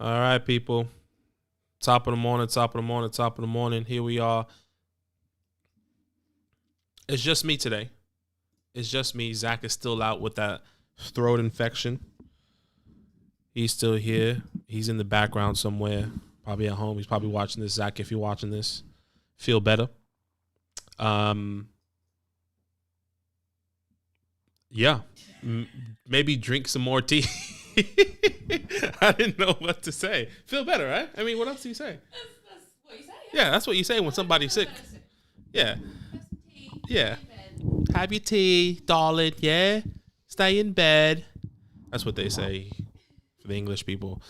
All right, people. Top of the morning, top of the morning, top of the morning. Here we are. It's just me today. It's just me. Zach is still out with that throat infection. He's still here. He's in the background somewhere, probably at home. He's probably watching this. Zach, if you're watching this, feel better. Yeah. Maybe drink some more tea. I didn't know what to say. Feel better, right? I mean, what else do you say? That's what you say. Yeah, that's what you say when somebody's sick. Yeah. Yeah. Have your tea, darling. Yeah. Stay in bed. That's what they say for the English people.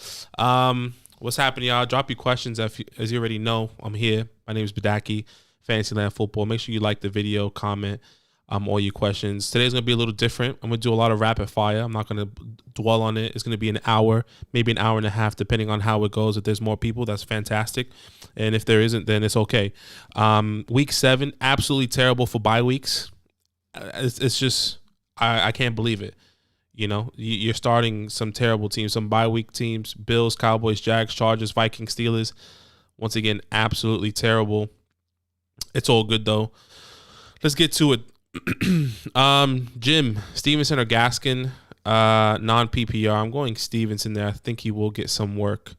What's happening, y'all? Drop your questions. As you already know, I'm here. My name is Badaki, Fantasyland Football. Make sure you like the video, comment all your questions. Today's going to be a little different. I'm going to do a lot of rapid fire. I'm not going to dwell on it. It's going to be an hour, maybe an hour and a half, depending on how it goes. If there's more people, that's fantastic. And if there isn't, then it's okay. Week 7, absolutely terrible for bye weeks. It's just, I can't believe it. You know, you're starting some terrible teams, some bye week teams, Bills, Cowboys, Jags, Chargers, Vikings, Steelers. Once again, absolutely terrible. It's all good, though. Let's get to it. Jim, Stevenson or Gaskin, non-PPR. I'm going Stevenson there. I think he will get some work.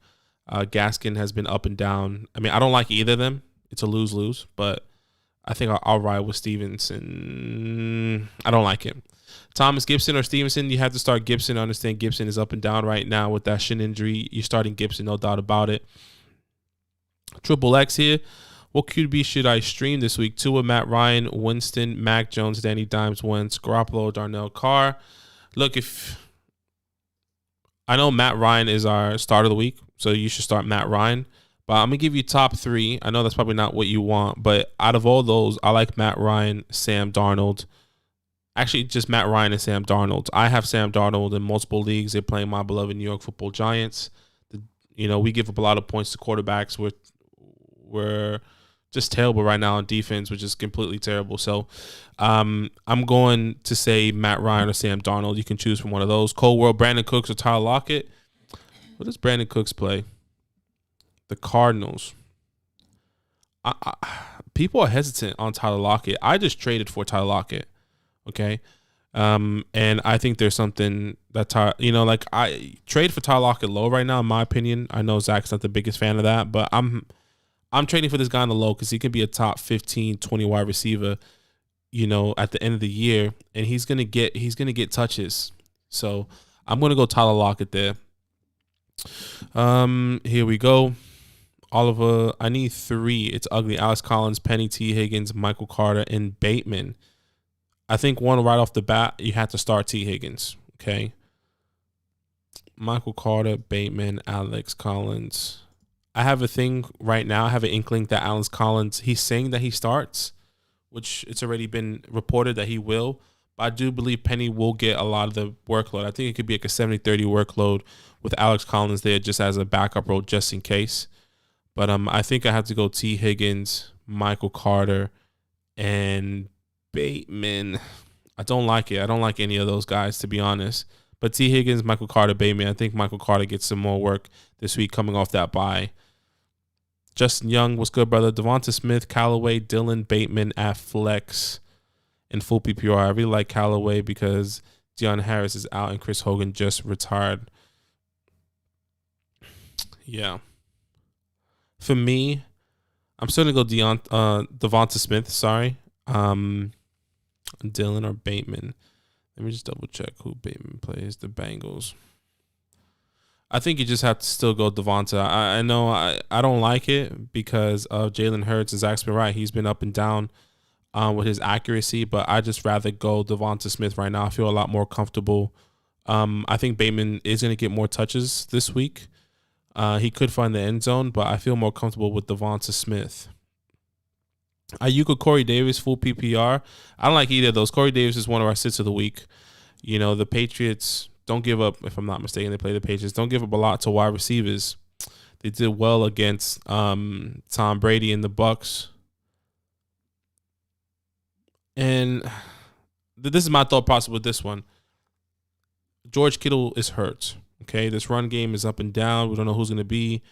Gaskin has been up and down. I mean, I don't like either of them. It's a lose-lose, but I think I'll ride with Stevenson. I don't like it. Thomas Gibson or Stevenson, you have to start Gibson. I understand Gibson is up and down right now with that shin injury. You're starting Gibson, no doubt about it. Triple X here. What QB should I stream this week? Tua, Matt Ryan, Winston, Mac Jones, Danny Dimes, Wentz, Garoppolo, Darnell Carr. Look, if I know Matt Ryan is our start of the week, so you should start Matt Ryan. But I'm going to give you top 3. I know that's probably not what you want, but out of all those, I like Matt Ryan, Sam Darnold. Actually, just Matt Ryan and Sam Darnold. I have Sam Darnold in multiple leagues. They're playing my beloved New York Football Giants. We give up a lot of points to quarterbacks. We're just terrible right now on defense, which is completely terrible. So I'm going to say Matt Ryan or Sam Darnold. You can choose from one of those. Cold World, Brandon Cooks or Tyler Lockett. What does Brandon Cooks play? The Cardinals. People are hesitant on Tyler Lockett. I just traded for Tyler Lockett. Okay. And I think there's something that, I trade for Tyler Lockett low right now, in my opinion. I know Zach's not the biggest fan of that, but I'm trading for this guy on the low because he can be a top 15, 20 wide receiver, at the end of the year, and he's gonna get touches. So I'm gonna go Tyler Lockett there. Here we go. Oliver, I need 3. It's ugly. Alex Collins, Penny T. Higgins, Michael Carter, and Bateman. I think one right off the bat, you have to start T. Higgins. Okay. Michael Carter, Bateman, Alex Collins. I have a thing right now. I have an inkling that Alex Collins, he's saying that he starts, which it's already been reported that he will. But I do believe Penny will get a lot of the workload. I think it could be like a 70-30 workload with Alex Collins there just as a backup role just in case. But I think I have to go T. Higgins, Michael Carter, and Bateman. I don't like it. I don't like any of those guys, to be honest. But T. Higgins, Michael Carter, Bateman. I think Michael Carter gets some more work this week coming off that bye. Justin Young, what's good, brother? Devonta Smith, Callaway, Dylan, Bateman at flex in full PPR. I really like Callaway because Deion Harris is out and Chris Hogan just retired. Yeah. For me, I'm still going to go Devonta Smith, sorry. Dylan or Bateman. Let me just double check who Bateman plays. The Bengals. I think you just have to still go Devonta. I know I don't like it because of Jalen Hurts, and Zach's been right. He's been up and down with his accuracy, but I just rather go Devonta Smith right now. I feel a lot more comfortable. I think Bateman is going to get more touches this week. He could find the end zone, but I feel more comfortable with Devonta Smith. Ayuke, Corey Davis, full PPR. I don't like either of those. Corey Davis is one of our sits of the week. The Patriots don't give up, if I'm not mistaken, they play the Patriots. Don't give up a lot to wide receivers. They did well against Tom Brady and the Bucs. And this is my thought process with this one. George Kittle is hurt. Okay, this run game is up and down. We don't know who's going to be.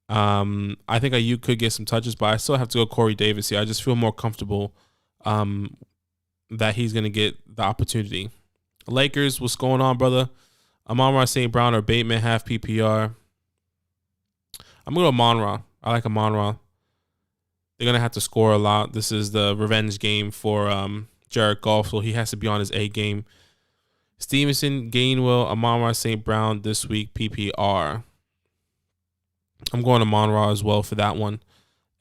I think Ayuke could get some touches, but I still have to go Corey Davis here. I just feel more comfortable that he's going to get the opportunity. Lakers, what's going on, brother? Amon-Ra St. Brown or Bateman, half PPR. I'm going to go Amon-Ra. I like Amon-Ra. They're going to have to score a lot. This is the revenge game for Jared Goff, so he has to be on his A game. Stevenson, Gainwell, Amon-Ra St. Brown this week, PPR. I'm going Amon-Ra as well for that one.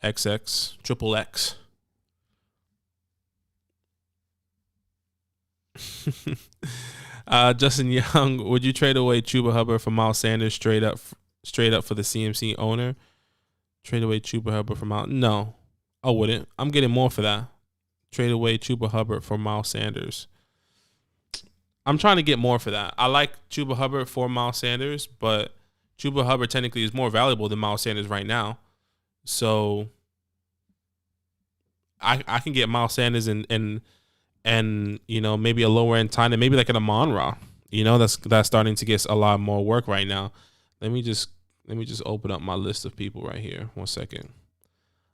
XX, triple X. Justin Young, would you trade away Chuba Hubbard for Miles Sanders straight up for the CMC owner? Trade away Chuba Hubbard for Miles? No, I wouldn't. I'm getting more for that. Trade away Chuba Hubbard for Miles Sanders. I'm trying to get more for that. I like Chuba Hubbard for Miles Sanders, but Chuba Hubbard technically is more valuable than Miles Sanders right now. So I can get Miles Sanders and maybe a lower end time, and maybe like an Amon-Ra. That's starting to get a lot more work right now. Let me just open up my list of people right here. 1 second.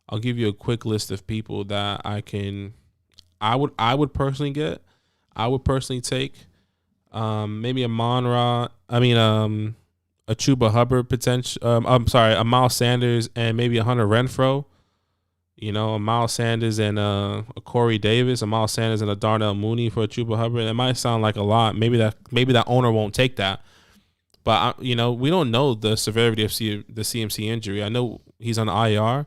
I'll give you a quick list of people that I would personally get. I would personally take maybe Amon-Ra. A Chuba Hubbard potential. A Miles Sanders and maybe a Hunter Renfrow. A Miles Sanders and a Corey Davis, a Miles Sanders and a Darnell Mooney for a Chuba Hubbard. It might sound like a lot. Maybe that owner won't take that. But we don't know the severity of the CMC injury. I know he's on IR.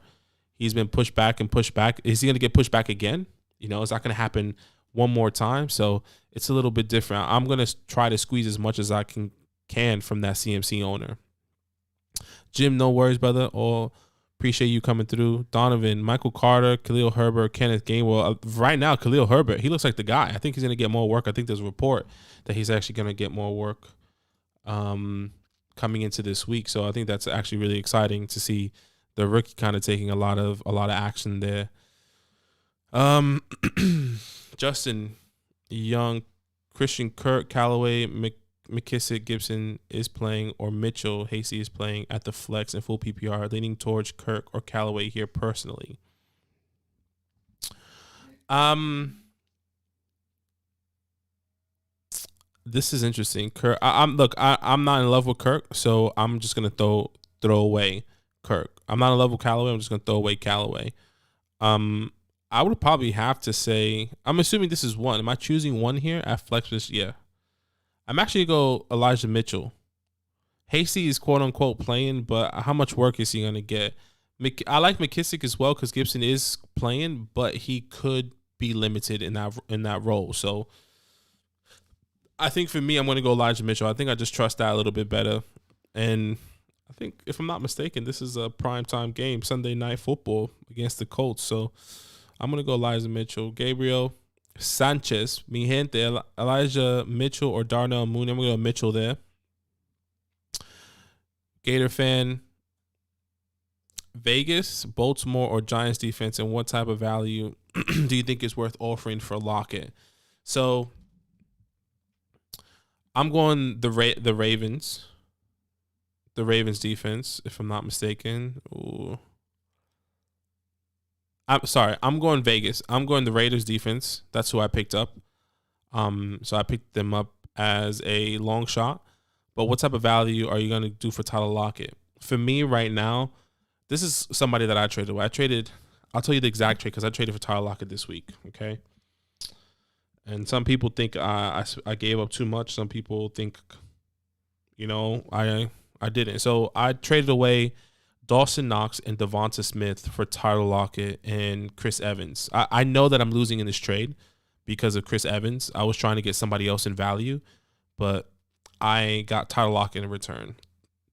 He's been pushed back and pushed back. Is he going to get pushed back again? Is that going to happen one more time? So it's a little bit different. I'm going to try to squeeze as much as I can from that CMC owner. Jim, no worries, brother. Appreciate you coming through. Donovan, Michael Carter, Khalil Herbert, Kenneth Gainwell. Right now, Khalil Herbert, he looks like the guy. I think he's going to get more work. I think there's a report that he's actually going to get more work coming into this week. So I think that's actually really exciting to see the rookie kind of taking a lot of action there. Justin, Young, Christian Kirk, Callaway, McKissick, Gibson is playing, or Mitchell, Hasty is playing at the flex and full PPR, leaning towards Kirk or Callaway here personally. This is interesting. Kirk, I'm not in love with Kirk, so I'm just gonna throw away Kirk. I'm not in love with Callaway. I'm just gonna throw away Callaway. I would probably have to say, I'm assuming this is one. Am I choosing one here at flex? Yeah. I'm actually going to go Elijah Mitchell. Hasty is quote-unquote playing, but how much work is he going to get? I like McKissick as well because Gibson is playing, but he could be limited in that role. So I think for me, I'm going to go Elijah Mitchell. I think I just trust that a little bit better. And I think, if I'm not mistaken, this is a primetime game, Sunday Night Football against the Colts. So I'm going to go Elijah Mitchell. Gabriel Sanchez, mi gente, Elijah Mitchell or Darnell Mooney. I'm going to go Mitchell there. Gator fan, Vegas, Baltimore, or Giants defense, and what type of value do you think is worth offering for Locket? So I'm going the Ravens. The Ravens defense, if I'm not mistaken. Ooh. I'm going Vegas. I'm going the Raiders defense. That's who I picked up. So I picked them up as a long shot. But what type of value are you going to do for Tyler Lockett? For me right now, this is somebody that I traded away. I'll tell you the exact trade because I traded for Tyler Lockett this week, okay? And some people think I gave up too much. Some people think, I didn't. So I traded away Dawson Knox and Devonta Smith for Tyler Lockett and Chris Evans. I know that I'm losing in this trade because of Chris Evans. I was trying to get somebody else in value, but I got Tyler Lockett in return.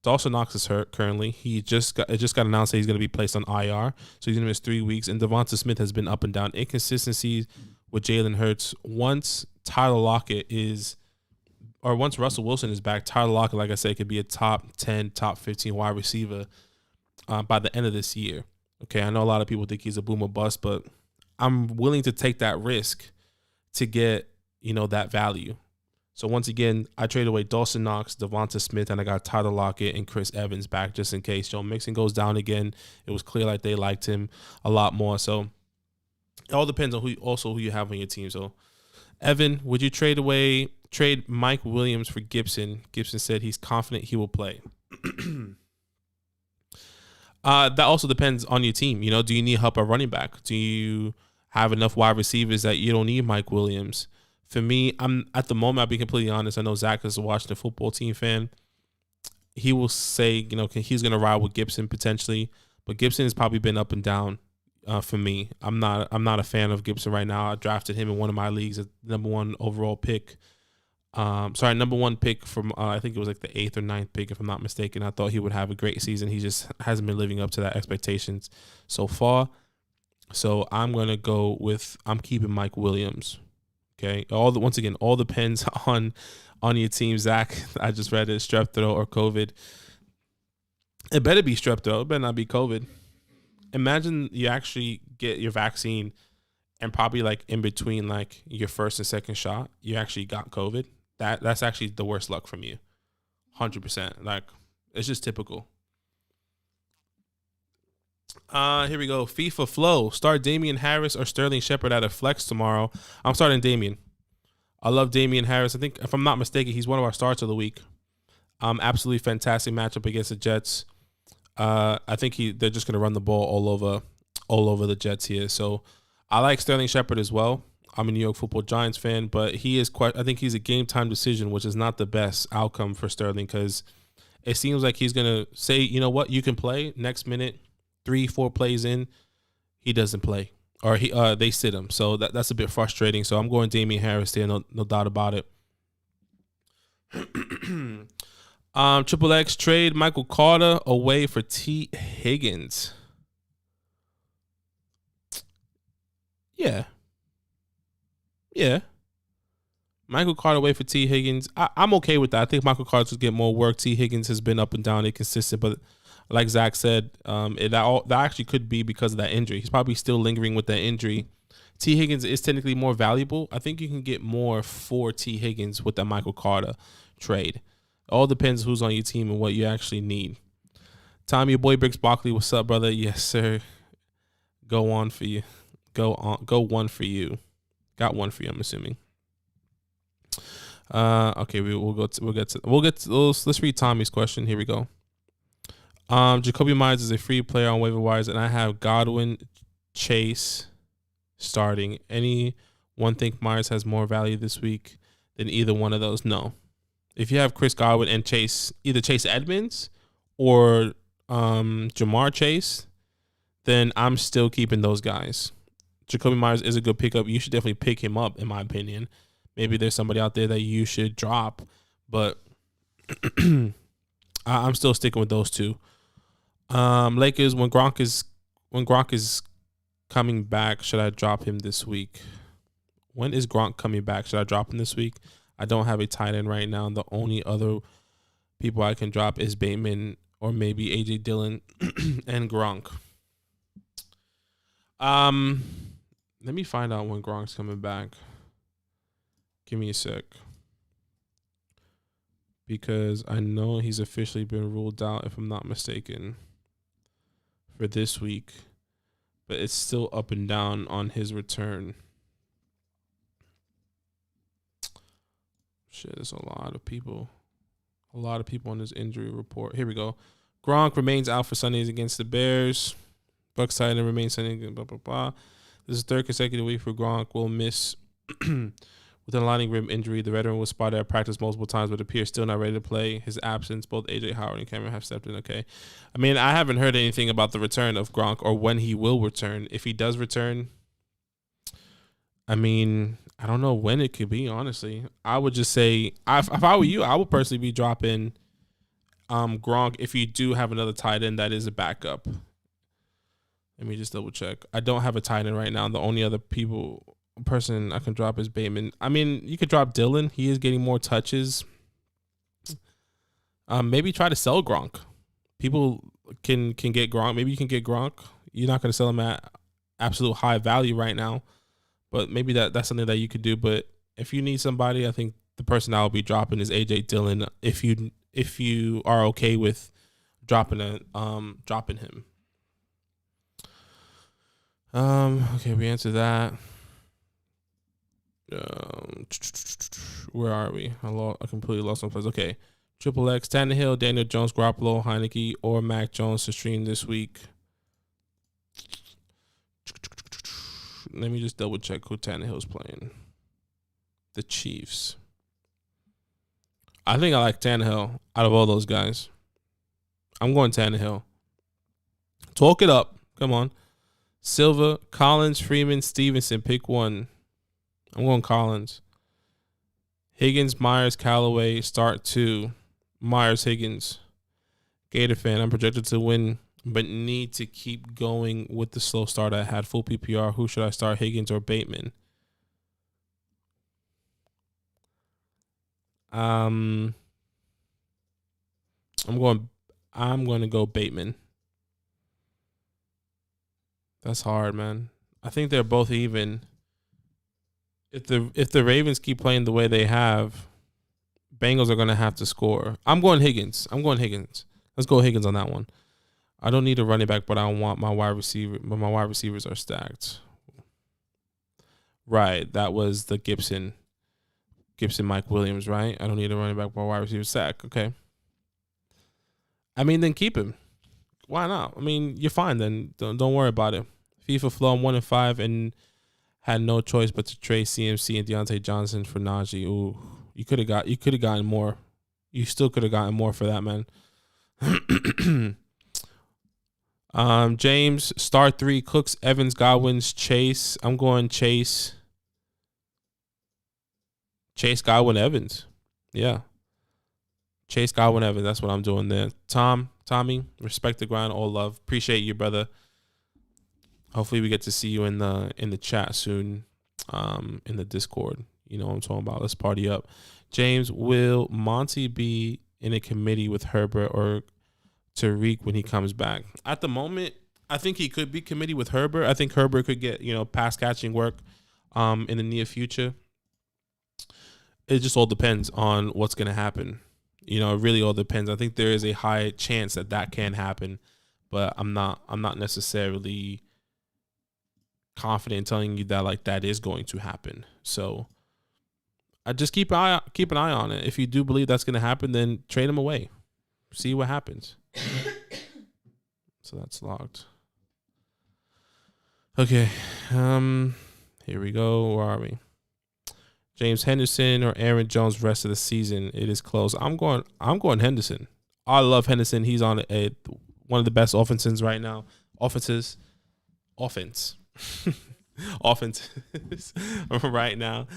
Dawson Knox is hurt currently. It just got announced that he's going to be placed on IR, so he's going to miss 3 weeks. And Devonta Smith has been up and down. Inconsistencies with Jalen Hurts. Once Russell Wilson is back, Tyler Lockett, like I said, could be a top 10, top 15 wide receiver by the end of this year. Okay, I know a lot of people think he's a boom or bust, but I'm willing to take that risk to get, that value. So once again, I traded away Dawson Knox, Devonta Smith, and I got Tyler Lockett and Chris Evans back just in case Joe Mixon goes down again. It was clear like they liked him a lot more. So it all depends on who you have on your team. So Evan, would you trade Mike Williams for Gibson? Gibson said he's confident he will play. That also depends on your team. Do you need help at running back? Do you have enough wide receivers that you don't need Mike Williams? For me, I'm at the moment, I'll be completely honest. I know Zach is a Washington football team fan. He will say, he's going to ride with Gibson potentially, but Gibson has probably been up and down for me. I'm not a fan of Gibson right now. I drafted him in one of my leagues as number one overall pick. Number one pick from I think it was like the 8th or 9th pick, if I'm not mistaken. I thought he would have a great season. He just hasn't been living up to that expectations so far. So I'm keeping Mike Williams. Okay. Once again, all depends on your team. Zach, I just read it, strep throat or COVID. It better be strep throat. It better not be COVID. Imagine you actually get your vaccine and probably like in between like your first and second shot, you actually got COVID. That's actually the worst luck from you. 100%. Like, it's just typical. Here we go. FIFA Flow. Start Damian Harris or Sterling Shepard at a flex tomorrow. I'm starting Damian. I love Damian Harris. I think, if I'm not mistaken, he's one of our starts of the week. Absolutely fantastic matchup against the Jets. I think they're just going to run the ball all over the Jets here. So I like Sterling Shepard as well. I'm a New York Football Giants fan, but I think he's a game time decision, which is not the best outcome for Sterling because it seems like he's going to say, you know what, you can play. Next minute, 3-4 plays in, he doesn't play. Or they sit him. So that's a bit frustrating. So I'm going Damian Harris there, no doubt about it. Triple X trade Michael Carter away for T. Higgins. Yeah. Michael Carter away for T. Higgins. I'm okay with that. I think Michael Carter will get more work. T. Higgins has been up and down, inconsistent, but like Zach said, that actually could be because of that injury. He's probably still lingering with that injury. T. Higgins is technically more valuable. I think you can get more for T. Higgins with that Michael Carter trade. All depends who's on your team and what you actually need. Tom, your boy Bricks Barkley, what's up, brother? Yes, sir. Go on for you. Go one for you. Got one for you, I'm assuming. Okay, we'll get to those. Let's read Tommy's question. Here we go. Jacoby Myers is a free player on waiver wires, and I have Godwin, Chase starting. Anyone think Myers has more value this week than either one of those? No. If you have Chris Godwin and Chase, either Chase Edmonds or Jamar Chase, then I'm still keeping those guys. Jacoby Myers is a good pickup. You should definitely pick him up, in my opinion. Maybe there's somebody out there that you should drop, but I'm still sticking with those two. Lakers, when Gronk is coming back, should I drop him this week? When is Gronk coming back? Should I drop him this week? I don't have a tight end right now. The only other people I can drop is Bateman or maybe AJ Dillon and Gronk. Let me find out when Gronk's coming back. Give me a sec. Because I know he's officially been ruled out, if I'm not mistaken, for this week. But it's still up and down on his return. Shit, there's a lot of people. A lot of people on this injury report. Here we go. Gronk remains out for Sundays against the Bears. Bucks tight end remains Sunday. Blah, blah, blah. This is the third consecutive week for Gronk. Will miss with an aligning rib injury. The veteran was spotted at practice multiple times, but appears still not ready to play. His absence, both AJ Howard and Cameron have stepped in. Okay. I mean, I haven't heard anything about the return of Gronk or when he will return. If he does return, I mean, I don't know when it could be, honestly. I would just say, if I were you, I would personally be dropping Gronk if you do have another tight end that is a backup. Let me just double check. I don't have a tight end right now. The only other person I can drop is Bateman. I mean, you could drop Dillon. He is getting more touches. Maybe try to sell Gronk. People can get Gronk. Maybe you can get Gronk. You're not going to sell him at absolute high value right now, but maybe that's something that you could do. But if you need somebody, I think the person I'll be dropping is AJ Dillon. If you are okay with dropping him. Okay, we answered that. Where are we? I completely lost my place. Okay. Triple X, Tannehill, Daniel Jones, Garoppolo, Heineke, or Mac Jones to stream this week. Let me just double check who Tannehill's playing. The Chiefs. I think I like Tannehill out of all those guys. I'm going Tannehill. Talk it up. Come on. Silva, Collins, Freeman, Stevenson. Pick one. I'm going Collins. Higgins, Myers, Callaway. Start two. Myers, Higgins. Gator fan. I'm projected to win, but need to keep going with the slow start I had. Full PPR. Who should I start, Higgins or Bateman? I'm going to go Bateman. That's hard, man. I think they're both even. If the Ravens keep playing the way they have, Bengals are going to have to score. I'm going Higgins. Let's go Higgins on that one. I don't need a running back, but I want my wide receiver. But my wide receivers are stacked. Right, that was the Gibson, Mike Williams, right? I don't need a running back, but my wide receiver stack. Okay. I mean, then keep him. Why not? I mean, you're fine then. Don't worry about it. FIFA flow, I'm 1-5 and had no choice but to trade CMC and Deontay Johnson for Najee. Ooh, you could have gotten more. You still could have gotten more for that, man. James, star 3, Cooks, Evans, Godwin's, Chase. I'm going Chase. Chase, Godwin, Evans. Yeah. Chase, Godwin, Evans. That's what I'm doing there. Tommy, respect the grind, all love. Appreciate you, brother. Hopefully we get to see you in the chat soon, in the Discord. You know what I'm talking about. Let's party up. James, will Monty be in a committee with Herbert or Tariq when he comes back? At the moment, I think he could be committee with Herbert. I think Herbert could get, pass catching work in the near future. It just all depends on what's going to happen. It really all depends. I think there is a high chance that can happen, but I'm not necessarily confident in telling you that that is going to happen. So I just keep an eye on it. If you do believe that's going to happen, then trade him away. See what happens. So that's logged. Okay. Here we go. Where are we? James, Henderson or Aaron Jones rest of the season. It is close. I'm going Henderson. I love Henderson. He's on one of the best offenses right now. Offense. Offenses right now.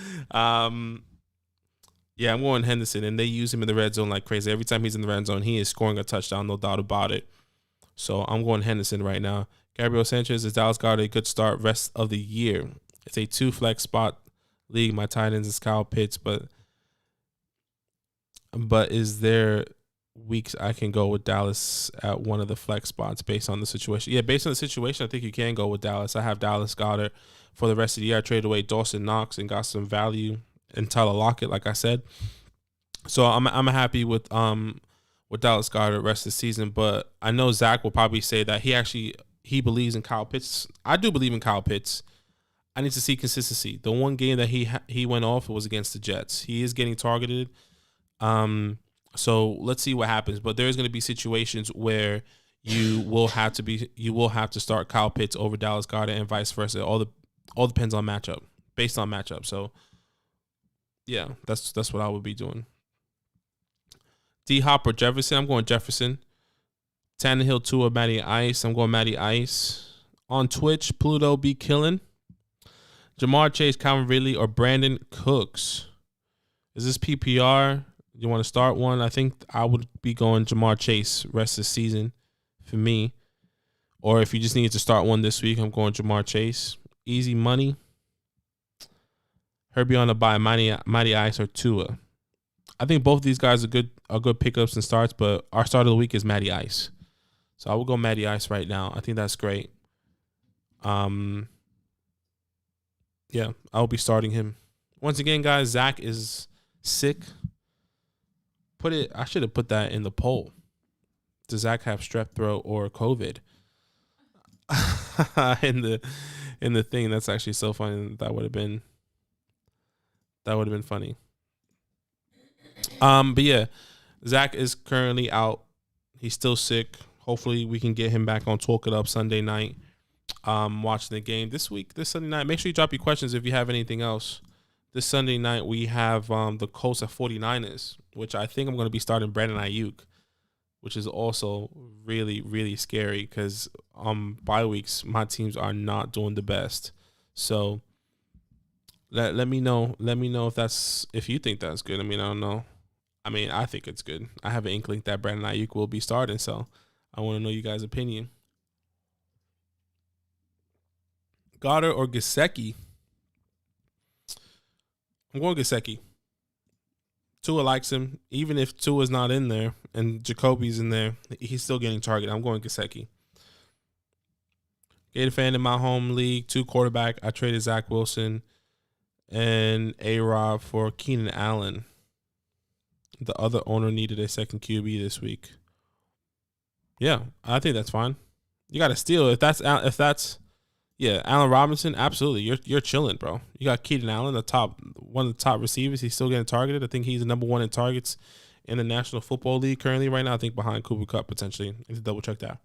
Yeah, I'm going Henderson, and they use him in the red zone like crazy. Every time he's in the red zone, he is scoring a touchdown, no doubt about it. So I'm going Henderson right now. Gabriel Sanchez, is Dallas Goedert a good start rest of the year? It's a 2-flex spot league. My tight ends is Kyle Pitts, but is there weeks I can go with Dallas at one of the flex spots based on the situation? Yeah, based on the situation, I think you can go with Dallas. I have Dallas Goedert for the rest of the year. I traded away Dawson Knox and got some value in Tyler Lockett, like I said. So I'm happy with Dallas Goedert rest of the season, but I know Zach will probably say that he believes in Kyle Pitts. I do believe in Kyle Pitts. I need to see consistency. The one game that he went off was against the Jets. He is getting targeted. So let's see what happens. But there's going to be situations where you will have to start Kyle Pitts over Dallas Goedert and vice versa. All depends on matchup, based on matchup. So yeah, that's what I would be doing. D Hop or Jefferson? I'm going Jefferson. Tannehill, Tua, Matty Ice. I'm going Matty Ice. On Twitch, Pluto be killing. Jamar Chase, Calvin Ridley, or Brandon Cooks. Is this PPR? You want to start one? I think I would be going Jamar Chase rest of the season for me. Or if you just need to start one this week, I'm going Jamar Chase. Easy money. Herbie on the bye, Matty Ice or Tua. I think both of these guys are good pickups and starts, but our start of the week is Matty Ice. So I will go Matty Ice right now. I think that's great. Yeah, I'll be starting him. Once again, guys, Zach is sick. I should have put that in the poll. Does Zach have strep throat or COVID? in the thing. That's actually so funny. That would have been funny. But yeah, Zach is currently out. He's still sick. Hopefully we can get him back on Talk It Up Sunday night. Watching the game this Sunday night. Make sure you drop your questions if you have anything else. This Sunday night we have the Colts at 49ers, which I think I'm going to be starting Brandon Ayuke, which is also really, really scary because bye weeks my teams are not doing the best. So let me know. Let me know if you think that's good. I mean, I don't know. I mean, I think it's good. I have an inkling that Brandon Ayuke will be starting, so I want to know you guys' opinion. Goddard or Gasecki? I'm going Gasecki. Tua likes him. Even if Tua's not in there and Jacoby's in there, he's still getting targeted. I'm going Gasecki. Gator fan in my home league, 2 quarterback. I traded Zach Wilson and A-Rob for Keaton Allen. The other owner needed a second QB this week. Yeah, I think that's fine. You got to steal if that's Allen Robinson. Absolutely, you're chilling, bro. You got Keaton Allen, one of the top receivers. He's still getting targeted. I think he's the number 1 in targets in the National Football League currently right now. I think behind Cooper Kupp potentially. I need to double check that.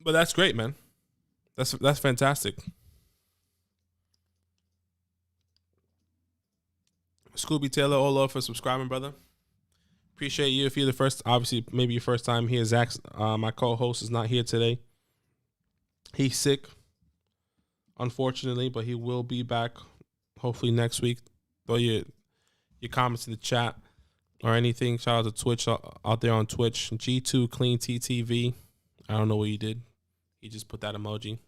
But that's great, man. That's fantastic. Scooby Taylor, all love for subscribing, brother. Appreciate you. If you're the first, obviously, maybe your first time here. Zach, my co-host, is not here today. He's sick, unfortunately, but he will be back hopefully next week. Throw your comments in the chat or anything. Shout out to Twitch out there on Twitch. G2 Clean TTV. I don't know what he did. He just put that emoji.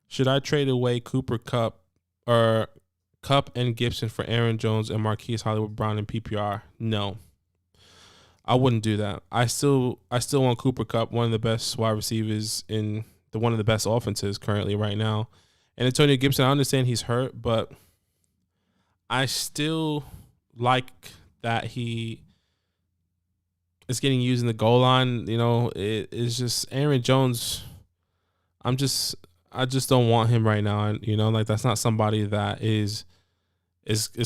Should I trade away Cooper Kupp or Kupp and Gibson for Aaron Jones and Marquise Hollywood Brown in PPR? No. I wouldn't do that. I still want Cooper Kupp, one of the best wide receivers in one of the best offenses currently right now. And Antonio Gibson, I understand he's hurt, but I still like that he is getting used in the goal line. You know, it's just Aaron Jones. I just don't want him right now. And, you know, like that's not somebody that is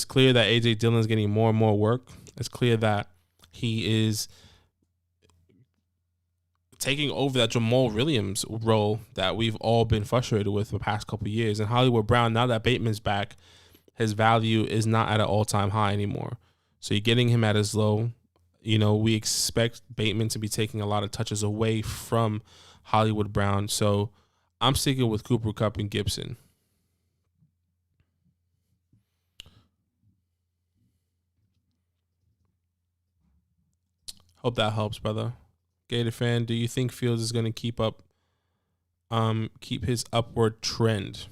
clear that AJ Dillon's getting more and more work. It's clear that he is taking over that Jamal Williams role that we've all been frustrated with the past couple of years. And Hollywood Brown, now that Bateman's back, his value is not at an all-time high anymore. So you're getting him at his low. You know, we expect Bateman to be taking a lot of touches away from Hollywood Brown. So I'm sticking with Cooper Kupp and Gibson. Hope that helps, brother. Gator fan, do you think Fields is going to keep his upward trend?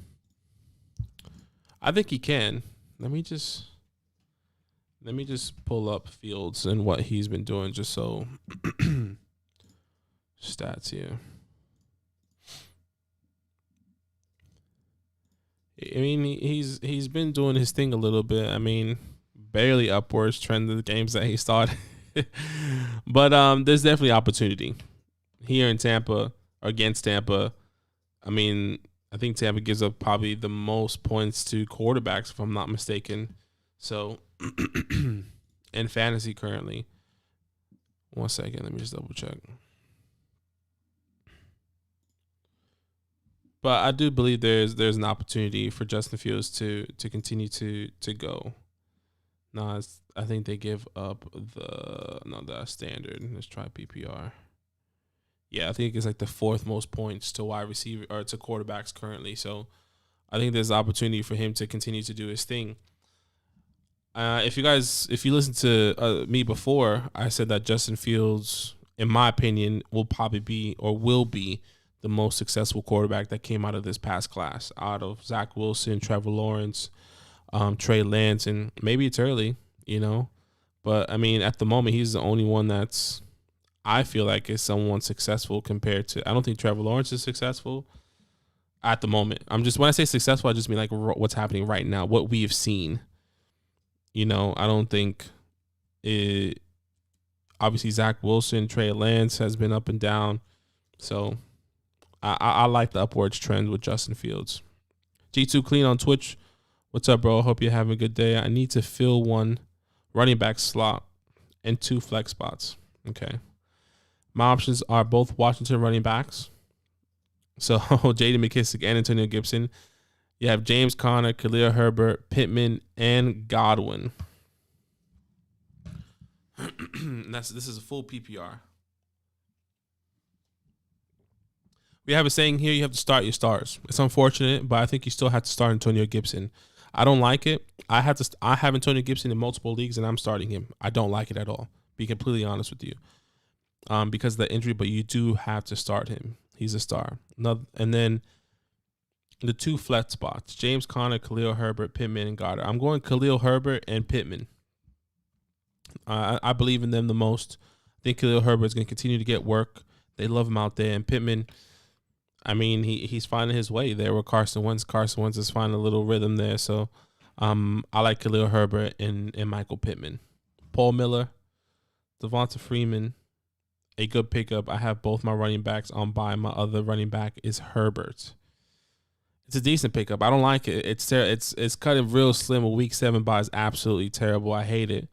I think he can. Let me just pull up Fields and what he's been doing, just so stats here. I mean, he's been doing his thing a little bit. I mean, barely upwards trend of the games that he started. But there's definitely opportunity here in Tampa, against Tampa. I mean, I think Tampa gives up probably the most points to quarterbacks, if I'm not mistaken. So, in fantasy currently. 1 second, let me just double check. But I do believe there's an opportunity for Justin Fields to continue to go. No, I think they give up the standard. Let's try PPR. Yeah, I think it's like the 4th most points to wide receiver or to quarterbacks currently. So I think there's opportunity for him to continue to do his thing. If you listen to me before, I said that Justin Fields, in my opinion, will be the most successful quarterback that came out of this past class, out of Zach Wilson, Trevor Lawrence, Trey Lance, and maybe it's early, you know, but I mean, at the moment, he's the only one that's, I feel like, is someone successful compared to. I don't think Trevor Lawrence is successful at the moment. When I say successful, I just mean like what's happening right now, what we have seen. I don't think it. Obviously, Zach Wilson, Trey Lance has been up and down. So I like the upwards trend with Justin Fields. G2 Clean on Twitch. What's up, bro? Hope you're having a good day. I need to fill one running back slot and 2 flex spots. Okay. My options are both Washington running backs. So J.D. McKissic and Antonio Gibson. You have James Conner, Khalil Herbert, Pittman, and Godwin. This is a full PPR. We have a saying here: you have to start your stars. It's unfortunate, but I think you still have to start Antonio Gibson. I don't like it. I have Antonio Gibson in multiple leagues, and I'm starting him. I don't like it at all. Be completely honest with you, because of the injury. But you do have to start him. He's a star. And then the 2 flex spots: James Conner, Khalil Herbert, Pittman, and Goddard. I'm going Khalil Herbert and Pittman. I believe in them the most. I think Khalil Herbert is going to continue to get work. They love him out there. And Pittman, I mean, he's finding his way there with Carson Wentz. Carson Wentz is finding a little rhythm there. So I like Khalil Herbert and Michael Pittman. Paul Miller, Devonta Freeman, a good pickup. I have both my running backs on bye. My other running back is Herbert. It's a decent pickup. I don't like it. It's cutting real slim. A week 7 bye is absolutely terrible. I hate it.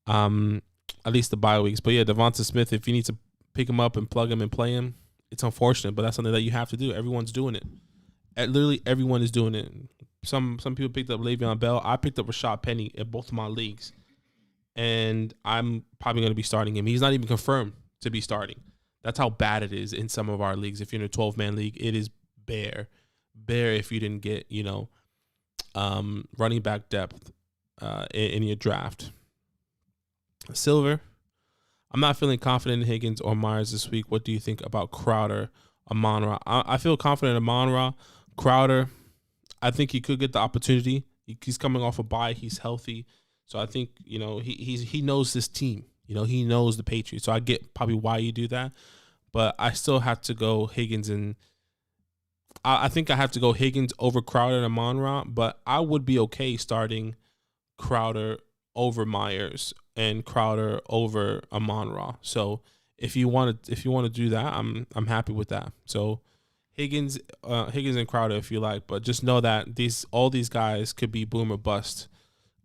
At least the bye weeks. But yeah, Devonta Smith, if you need to pick him up and plug him and play him, it's unfortunate, but that's something that you have to do. Everyone's doing it. Literally everyone is doing it. Some people picked up Le'Veon Bell. I picked up Rashad Penny in both of my leagues, and I'm probably going to be starting him. He's not even confirmed to be starting. That's how bad it is in some of our leagues. If you're in a 12-man league, it is bare if you didn't get running back depth in your draft. Silver, I'm not feeling confident in Higgins or Myers this week. What do you think about Crowder, Amon-Ra? I feel confident in Amon-Ra. Crowder, I think he could get the opportunity. He's coming off a bye. He's healthy. So I think, he knows this team. He knows the Patriots. So I get probably why you do that. But I still have to go Higgins and I think I have to go Higgins over Crowder and Amon-Ra. But I would be okay starting Crowder over Myers and Crowder over Amon-Ra. So if you want to do that, I'm happy with that. So Higgins and Crowder if you like, but just know that all these guys could be boom or bust,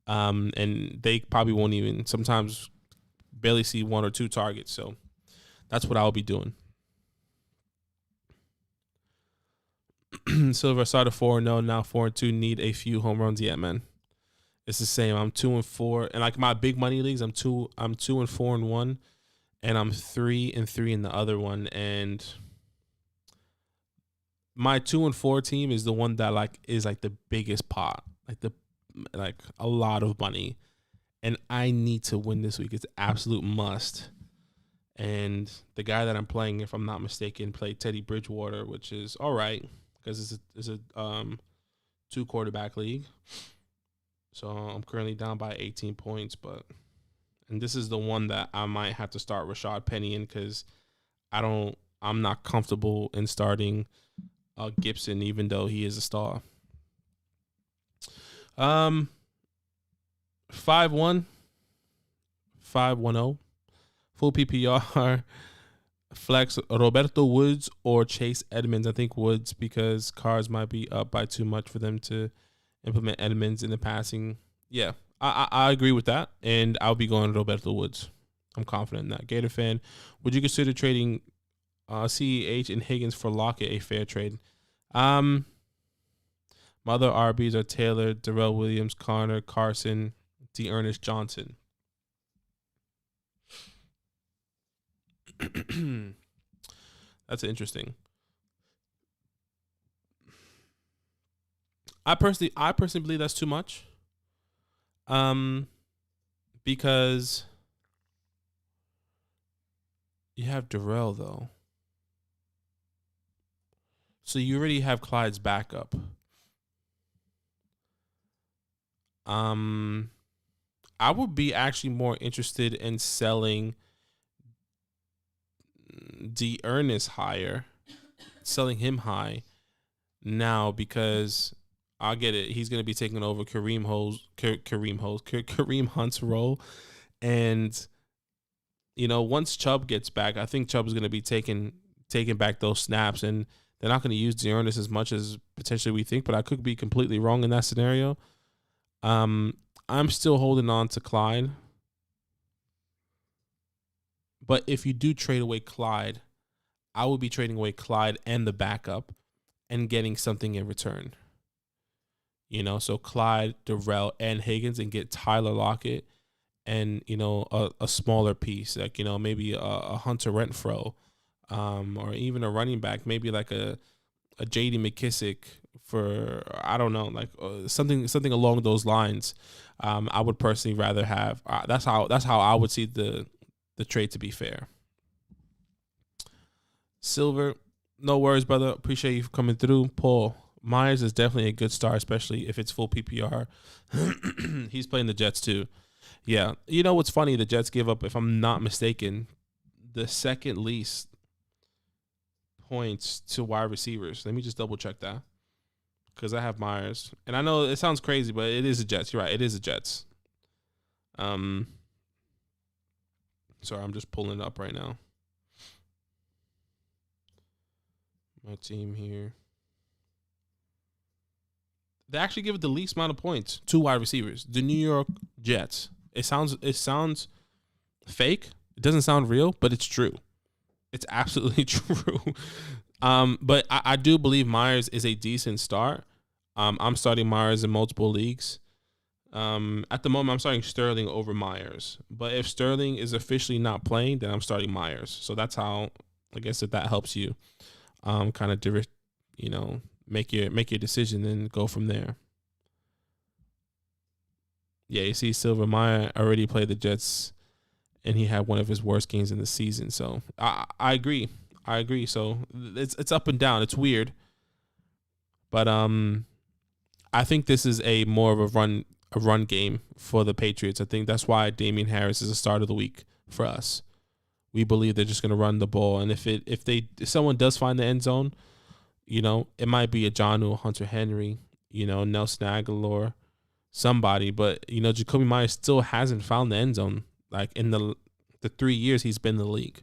and they probably won't even sometimes barely see 1 or 2 targets. So that's what I'll be doing. Silver started 4-0, now 4-2. Need a few home runs yet, man. It's the same. I'm 2-4, and like my big money leagues, I'm 2-4 in one, and I'm 3-3 in the other one. And my 2-4 team is the one that is the biggest pot, like a lot of money, and I need to win this week. It's an absolute must. And the guy that I'm playing, if I'm not mistaken, played Teddy Bridgewater, which is all right because it's a 2 quarterback league. So I'm currently down by 18 points, and this is the one that I might have to start Rashad Penny in because I'm not comfortable in starting Gibson, even though he is a star. 5-1, 5-1-0, full PPR, flex Roberto Woods or Chase Edmonds. I think Woods because Cards might be up by too much for them to implement Edmonds in the passing. Yeah, I agree with that, and I'll be going Roberto Woods. I'm confident in that. Gator fan, would you consider trading CEH and Higgins for Locket a fair trade? My other RBs are Taylor, Darrell Williams, Connor, Carson, D'Ernest Johnson. That's interesting. I personally believe that's too much. Because you have Darrell though. So you already have Clyde's backup. I would be actually more interested in selling D'Ernest higher, selling him high now because I get it. He's going to be taking over Kareem Hunt's role. And, once Chubb gets back, I think Chubb is going to be taking back those snaps. And they're not going to use Dearness as much as potentially we think. But I could be completely wrong in that scenario. I'm still holding on to Clyde. But if you do trade away Clyde, I would be trading away Clyde and the backup and getting something in return. So Clyde, Darrell, and Higgins, and get Tyler Lockett and, a smaller piece, like, maybe a Hunter Renfrow, or even a running back, maybe like a J.D. McKissick for, I don't know, like something along those lines. I would personally rather have. That's how I would see the trade, to be fair. Silver, no worries, brother. Appreciate you coming through. Paul, Myers is definitely a good start, especially if it's full PPR. He's playing the Jets too. Yeah. You know what's funny? The Jets give up, if I'm not mistaken, the second least points to wide receivers. Let me just double check that, because I have Myers. And I know it sounds crazy, but it is the Jets. You're right. It is the Jets. Sorry, I'm just pulling it up right now. My team here. They actually give it the least amount of points to wide receivers. The New York Jets. It sounds fake. It doesn't sound real, but it's true. It's absolutely true. But I do believe Myers is a decent start. I'm starting Myers in multiple leagues. At the moment, I'm starting Sterling over Myers. But if Sterling is officially not playing, then I'm starting Myers. So that's how, I guess, if that helps you, kind of, make your decision and go from there. Yeah, you see, Silver Meyer already played the Jets, and he had one of his worst games in the season. So I agree. So it's up and down. It's weird, but I think this is a more of a run game for the Patriots. I think that's why Damian Harris is a start of the week for us. We believe they're just going to run the ball, and if someone does find the end zone, it might be a Jonnu, Hunter Henry, Nelson Aguilar, somebody. But, Jacoby Myers still hasn't found the end zone, like in the 3 years he's been in the league.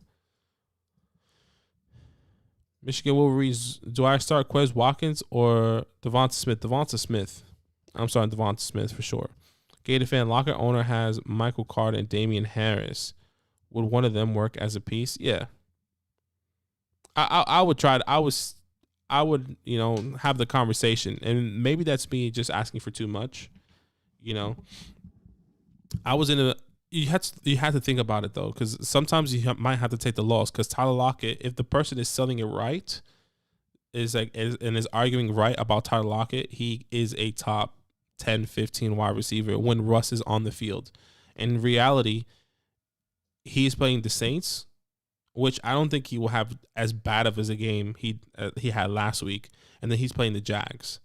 Michigan Wolverines, do I start Quez Watkins or Devonta Smith? Devonta Smith. I'm starting Devonta Smith for sure. Gator fan, Locker owner has Michael Carter and Damian Harris. Would one of them work as a piece? Yeah. I would try to, I would, have the conversation, and maybe that's me just asking for too much. I was you had to think about it though, because sometimes you might have to take the loss. Because Tyler Lockett, if the person is selling it right, is arguing right about Tyler Lockett, he is a top 10, 15 wide receiver when Russ is on the field. In reality, he's playing the Saints, which I don't think he will have as bad of as a game he had last week, and then he's playing the Jags.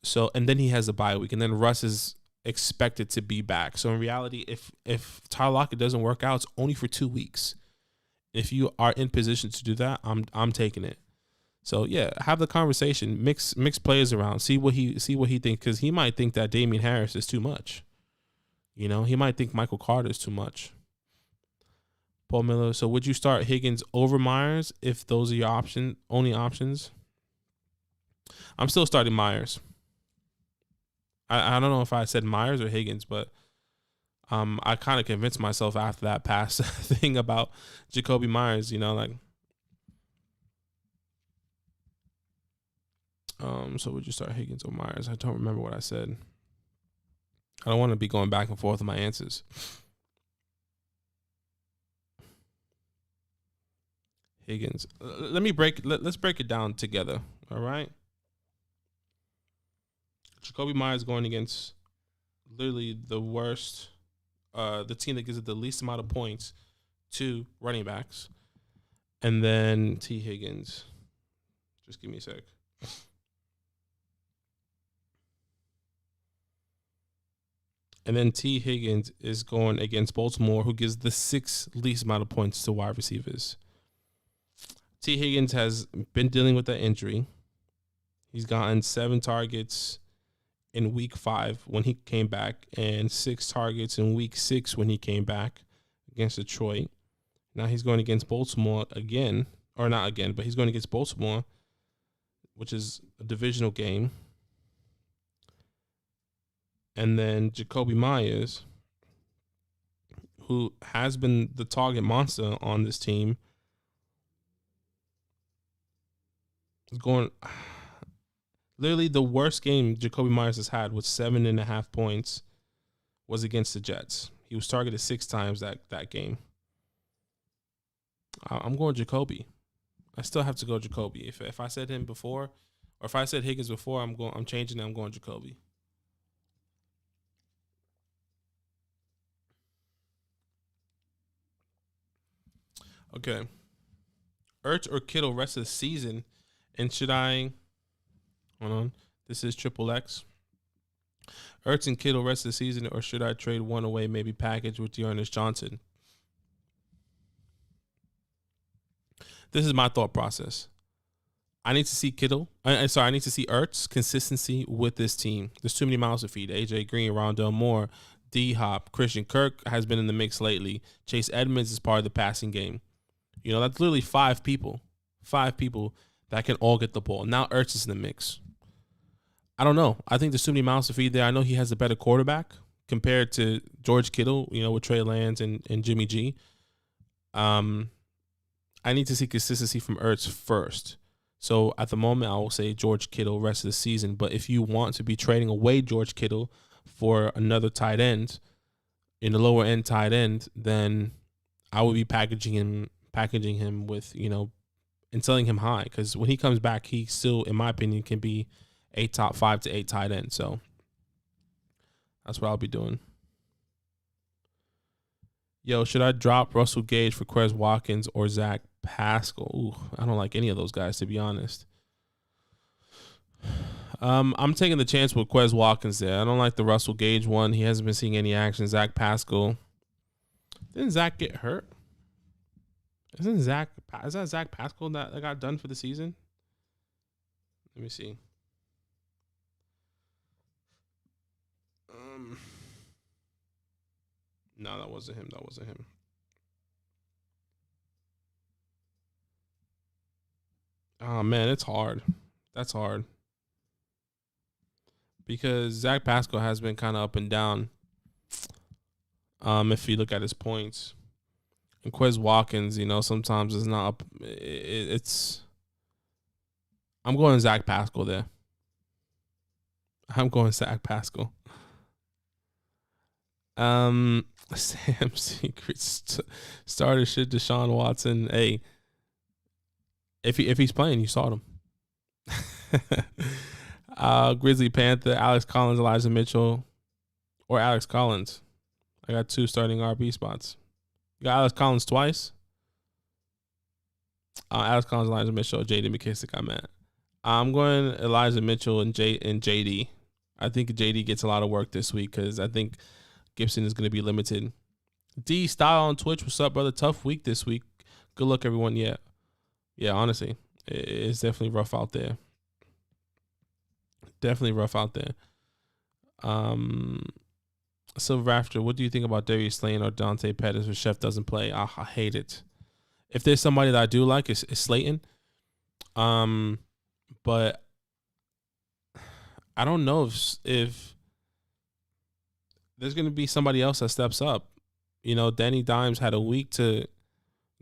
So, and then he has a bye week, and then Russ is expected to be back. So in reality, if Tyler Lockett doesn't work out, it's only for 2 weeks. If you are in position to do that, I'm taking it. So yeah, have the conversation, mix players around, see what he thinks, because he might think that Damian Harris is too much. He might think Michael Carter is too much. Paul Miller, so would you start Higgins over Myers if those are your only options? I'm still starting Myers. I don't know if I said Myers or Higgins, but I kind of convinced myself after that past thing about Jacoby Myers, so would you start Higgins or Myers? I don't remember what I said. I don't want to be going back and forth with my answers. Higgins. Let's break it down together. All right. Jacoby Myers going against literally the worst, the team that gives it the least amount of points to running backs. And then T. Higgins. Just give me a sec. And then T. Higgins is going against Baltimore, who gives the 6th least amount of points to wide receivers. T. Higgins has been dealing with that injury. He's gotten 7 targets in week 5 when he came back, and 6 targets in week 6 when he came back against Detroit. Now he's going against Baltimore again, or not again, but he's going against Baltimore, which is a divisional game. And then Jacoby Myers, who has been the target monster on this team, is going. Literally, the worst game Jacoby Myers has had with 7.5 points was against the Jets. He was targeted 6 times that game. I'm going Jacoby. I still have to go Jacoby. If I said him before, or if I said Higgins before, I'm changing it. I'm going Jacoby. Okay. Ertz or Kittle rest of the season, and should I? Hold on. This is Triple X. Ertz and Kittle rest of the season, or should I trade one away, maybe package with Dearness Johnson? This is my thought process. I need to see Kittle. I need to see Ertz consistency with this team. There's too many mouths to feed. AJ Green, Rondell Moore, D-Hop, Christian Kirk has been in the mix lately. Chase Edmonds is part of the passing game. That's literally 5 people. 5 people that can all get the ball. Now Ertz is in the mix. I don't know. I think there's too many mouths to feed there. I know he has a better quarterback compared to George Kittle, with Trey Lance and Jimmy G. I need to see consistency from Ertz first. So at the moment, I will say George Kittle rest of the season. But if you want to be trading away George Kittle for another tight end, in the lower end tight end, then I would be packaging him with, and selling him high. Because when he comes back, he still, in my opinion, can be a top 5 to 8 tight end. So that's what I'll be doing. Yo, should I drop Russell Gage for Quez Watkins or Zach Pascal? Ooh, I don't like any of those guys, to be honest. I'm taking the chance with Quez Watkins there. I don't like the Russell Gage one. He hasn't been seeing any action. Zach Pascal. Didn't Zach get hurt? Is that Zach Pascal that got done for the season? Let me see. No, that wasn't him. Oh, man, it's hard. That's hard. Because Zach Pascal has been kind of up and down. If you look at his points. And Quez Watkins, sometimes it's not up. I'm going Zach Pascal there. I'm going Zach Pascal. Sam Secrets starter shit. Deshaun Watson. Hey, if he's playing, you saw him. Grizzly Panther, Alex Collins, Elijah Mitchell, or Alex Collins. I got 2 starting RB spots. You got Alex Collins twice. Alex Collins, Elijah Mitchell, J.D. McKissick. I'm at. I'm going Elijah Mitchell and J.D. I think J.D. gets a lot of work this week because I think Gibson is going to be limited. D Style on Twitch. What's up, brother? Tough week this week. Good luck, everyone. Yeah, honestly, it's definitely rough out there. Silver After, what do you think about Darius Slayton or Dante Pettis if Chef doesn't play? I hate it. If there's somebody that I do like, it's Slayton. But I don't know if there's going to be somebody else that steps up. Danny Dimes had a week to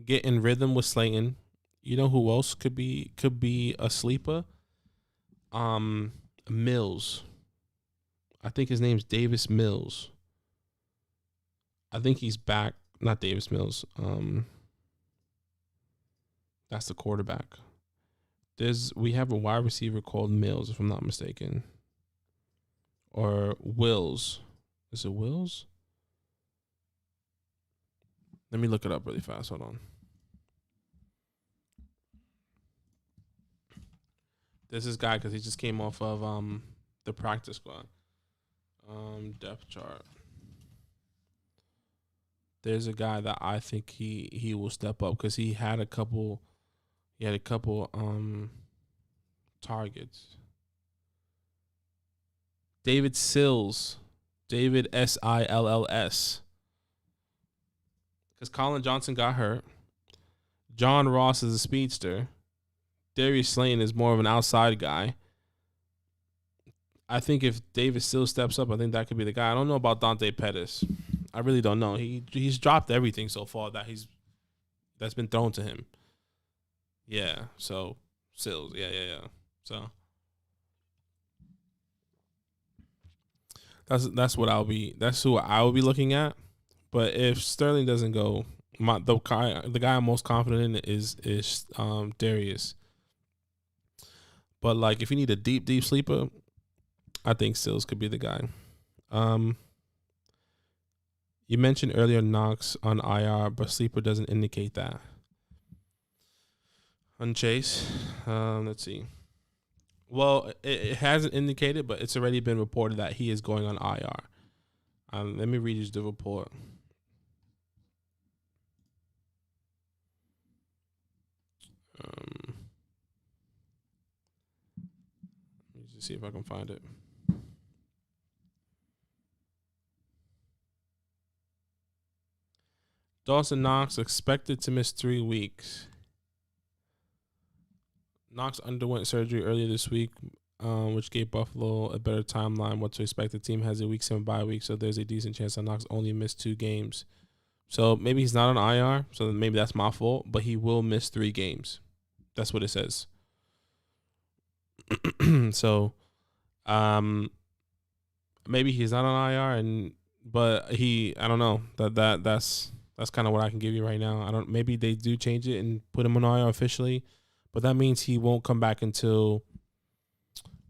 get in rhythm with Slayton. You know who else could be a sleeper? Mills. I think his name's Davis Mills. I think he's back. Not Davis Mills. That's the quarterback. We have a wide receiver called Mills, if I'm not mistaken. Or Wills. Is it Wills? Let me look it up really fast. Hold on. There's this guy because he just came off of the practice squad. Depth chart. There's a guy that I think he will step up because he had a couple targets. David Sills. David Sills. Because Colin Johnson got hurt. John Ross is a speedster. Darius Slayton is more of an outside guy. I think if David Sills steps up, I think that could be the guy. I don't know about Dante Pettis. I really don't know. He's dropped everything so far that's been thrown to him. Yeah, so Sills. Yeah. So that's what that's who I will be looking at. But if Sterling doesn't go, the guy I'm most confident in is Darius. But like if you need a deep sleeper, I think Sills could be the guy. You mentioned earlier Knox on IR, but sleeper doesn't indicate that. On Chase, let's see. Well, it hasn't indicated, but it's already been reported that he is going on IR. Let me read you the report. Let me just see if I can find it. Dawson Knox expected to miss 3 weeks. Knox underwent surgery earlier this week, which gave Buffalo a better timeline what to expect. The team has a week 7 bye week, so there's a decent chance that Knox only missed 2 games. So maybe he's not on IR, so maybe that's my fault, but he will miss 3 games. That's what it says. So maybe he's not on IR, but I don't know. That's kind of what I can give you right now. Maybe they do change it and put him on IR officially, but that means he won't come back until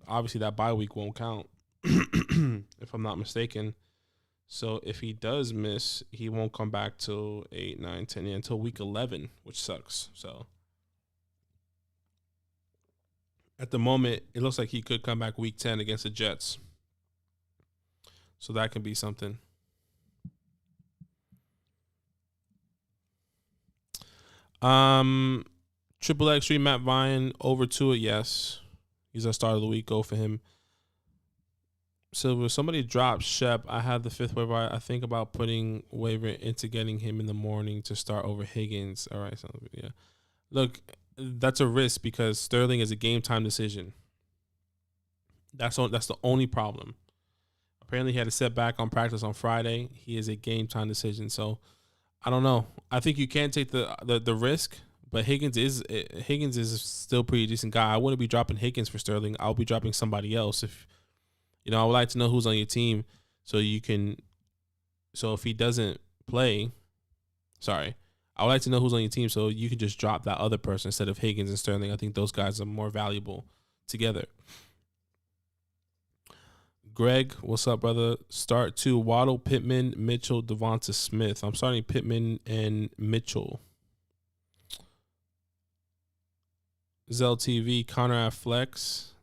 obviously that bye week won't count, if I'm not mistaken. So if he does miss, he won't come back till 8, 9, 10, until week 11, which sucks. So at the moment, it looks like he could come back week 10 against the Jets. So that can be something. Triple X3 Matt Vine over to it. Yes, he's our start of the week. Go for him. Silver, somebody dropped Shep. I had the 5th waiver. I think about putting waiver into getting him in the morning to start over Higgins. All right, so yeah. Look, that's a risk because Sterling is a game time decision. That's the only problem. Apparently, he had a setback on practice on Friday. He is a game time decision. So I don't know. I think you can take the risk, but Higgins is still a pretty decent guy. I wouldn't be dropping Higgins for Sterling. I'll be dropping somebody else. If I would like to know who's on your team, so you can. So if he doesn't play, I would like to know who's on your team, so you can just drop that other person instead of Higgins and Sterling. I think those guys are more valuable together. Greg, what's up, brother? Start 2, Waddle, Pittman, Mitchell, Devonta Smith. I'm starting Pittman and Mitchell. Zell TV, Connor at flex.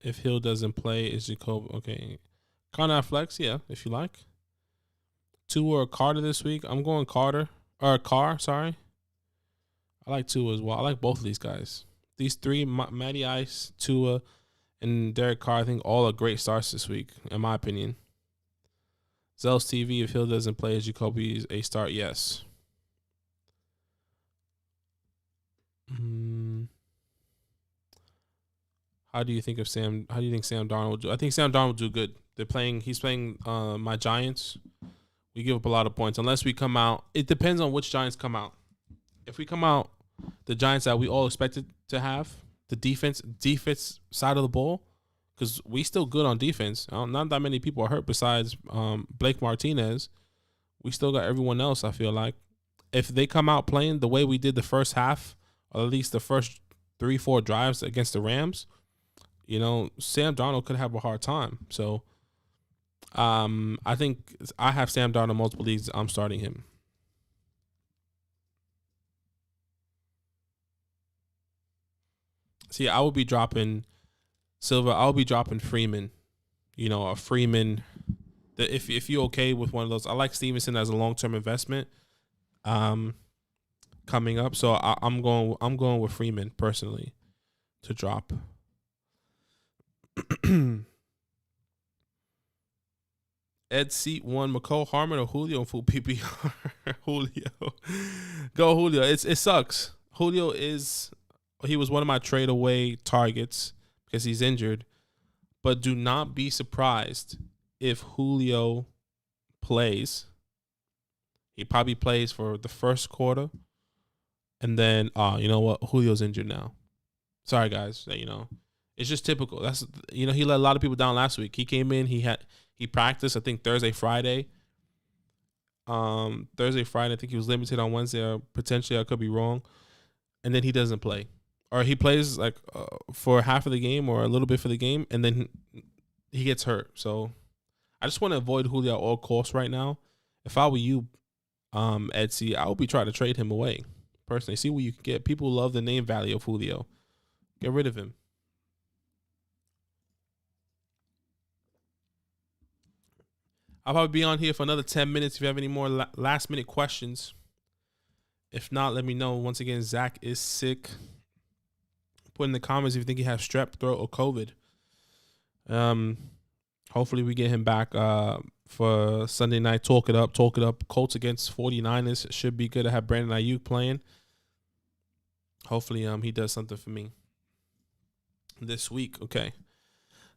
If Hill doesn't play, is Jacoby okay? Connor at flex, yeah, if you like. Tua or Carter this week. I'm going Carter. Or Carr, sorry. I like Tua as well. I like both of these guys. These 3, Matty Ice, Tua, and Derek Carr, I think all are great starts this week, in my opinion. Zell's TV, if Hill doesn't play, is Jacoby a start? Yes. How do you think Sam Darnold will do? I think Sam Darnold will do good. He's playing my Giants. We give up a lot of points unless we come out. It depends on which Giants come out. If we come out, the Giants that we all expected to have, the defense side of the ball, because we still good on defense. Not that many people are hurt besides Blake Martinez. We still got everyone else, I feel like. If they come out playing the way we did the first half, or at least the first 3-4 drives against the Rams, Sam Darnold could have a hard time. So I think I have Sam Darnold in multiple leagues. I'm starting him. See, I will be dropping Silva. I'll be dropping Freeman. A Freeman. If you're okay with one of those, I like Stevenson as a long-term investment. Coming up, so I'm going with Freeman personally to drop. Ed Seat 1, McCole Harmon or Julio in full PPR? Julio. Go Julio. It sucks. Julio he was one of my trade away targets because he's injured. But do not be surprised if Julio plays. He probably plays for the first quarter. And then, you know what? Julio's injured now. Sorry, guys. It's just typical. He let a lot of people down last week. He came in. He practiced, I think, Thursday, Friday. I think he was limited on Wednesday, or potentially I could be wrong. And then he doesn't play. Or he plays like for half of the game or a little bit for the game, and then he gets hurt. So I just want to avoid Julio at all costs right now. If I were you, Etsy, I would be trying to trade him away. Personally, see what you can get. People love the name value of Julio. Get rid of him. I'll probably be on here for another 10 minutes if you have any more last-minute questions. If not, let me know. Once again, Zach is sick. Put in the comments if you think he has strep throat or COVID. Hopefully we get him back for Sunday night. Talk it up. Colts against 49ers. It should be good to have Brandon Ayuke playing. Hopefully he does something for me this week. Okay.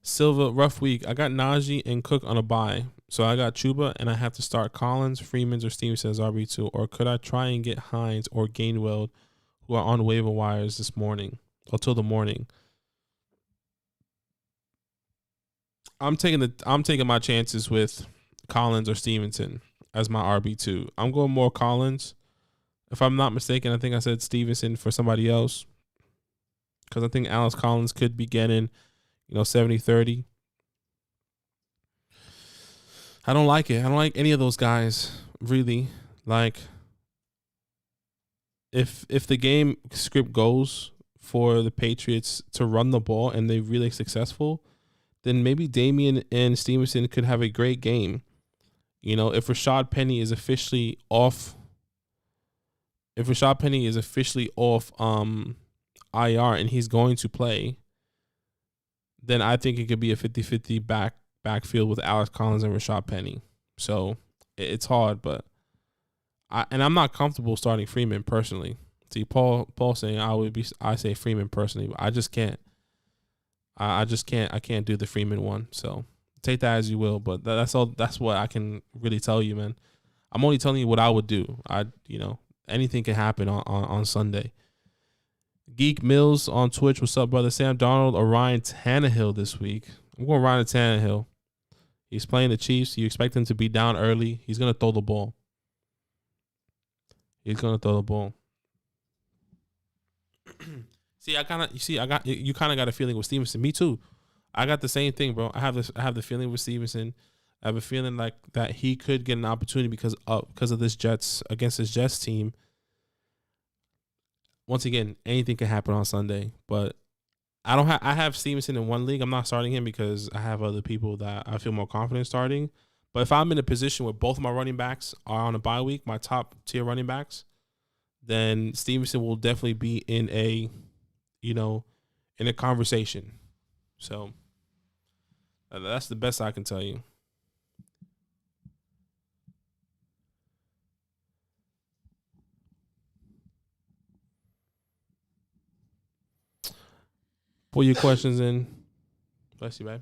Silva, rough week. I got Najee and Cook on a bye. So I got Chuba, and I have to start Collins, Freeman, or Stevenson as RB2. Or could I try and get Hines or Gainwell, who are on waiver wires this morning, until the morning? I'm taking my chances with Collins or Stevenson as my RB2. I'm going more Collins. If I'm not mistaken, I think I said Stevenson for somebody else, because I think Alex Collins could be getting 70-30. I don't like it. I don't like any of those guys, really. Like, if the game script goes for the Patriots to run the ball and they're really successful, then maybe Damian and Stevenson could have a great game. If Rashad Penny is officially off, IR and he's going to play, then I think it could be a 50-50 backfield with Alex Collins and Rashad Penny. So it's hard, but I'm not comfortable starting Freeman personally. See, Paul saying I say Freeman personally, but I just can't. I can't do the Freeman one. So take that as you will, but that's all. That's what I can really tell you, man. I'm only telling you what I would do. Anything can happen on Sunday. Geek Mills on Twitch. What's up, brother? Sam Darnold or Ryan Tannehill this week? I'm going Ryan Tannehill. He's playing the Chiefs. You expect him to be down early. He's going to throw the ball. You kind of got a feeling with Stevenson. Me too. I got the same thing, bro. I have the feeling with Stevenson. I have a feeling like that he could get an opportunity because of this Jets team. Once again, anything can happen on Sunday, but I have Stevenson in one league. I'm not starting him because I have other people that I feel more confident starting. But if I'm in a position where both of my running backs are on a bye week, my top tier running backs, then Stevenson will definitely be in a conversation. So that's the best I can tell you. Put your questions in. Bless you, babe.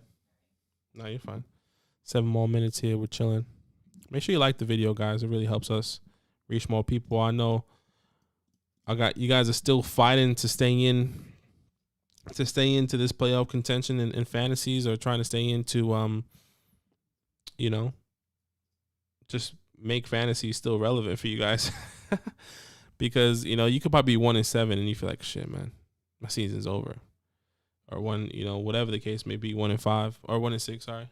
No, you're fine. 7 more minutes here. We're chilling. Make sure you like the video, guys. It really helps us reach more people. I know you guys are still fighting to stay into this playoff contention in fantasies, or trying to stay into just make fantasy still relevant for you guys. Because you could probably be 1-7 and you feel like, shit, man, my season's over. Or whatever the case may be, 1-5 or 1-6, sorry.